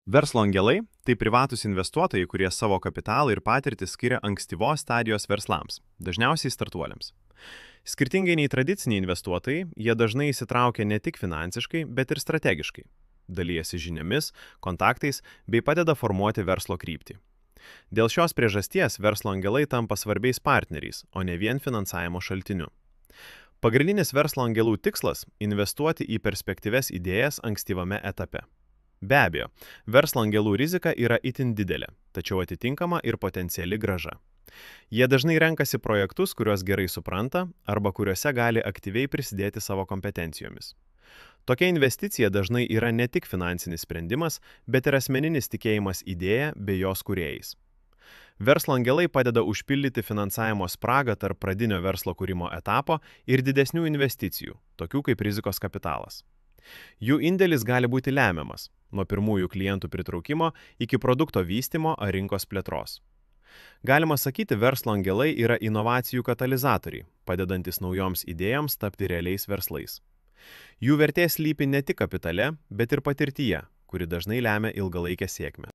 Verslo angelai – tai privatūs investuotojai, kurie savo kapitalą ir patirtį skiria ankstyvos stadijos verslams, dažniausiai startuoliams. Skirtingai nei tradiciniai investuotojai, jie dažnai įsitraukia ne tik finansiškai, bet ir strategiškai. Dalyjasi žiniomis, kontaktais bei padeda formuoti verslo kryptį. Dėl šios priežasties verslo angelai tampa svarbiais partneriais, o ne vien finansavimo šaltiniu. Pagrindinis verslo angelų tikslas – investuoti į perspektyves idėjas ankstyvame etape. Be abejo, verslo angelų rizika yra itin didelė, tačiau atitinkama ir potenciali grąža. Jie dažnai renkasi projektus, kuriuos gerai supranta arba kuriuose gali aktyviai prisidėti savo kompetencijomis. Tokia investicija dažnai yra ne tik finansinis sprendimas, bet ir asmeninis tikėjimas idėja bei jos kūrėjais. Verslo angelai padeda užpildyti finansavimo spragą tarp pradinio verslo kūrimo etapo ir didesnių investicijų, tokių kaip rizikos kapitalas. Jų indėlis gali būti lemiamas, nuo pirmųjų klientų pritraukimo iki produkto vystymo ar rinkos plėtros. Galima sakyti, verslo angelai yra inovacijų katalizatoriai, padedantis naujoms idėjoms tapti realiais verslais. Jų vertė slypi ne tik kapitale, bet ir patirtyje, kuri dažnai lemia ilgalaikę sėkmę.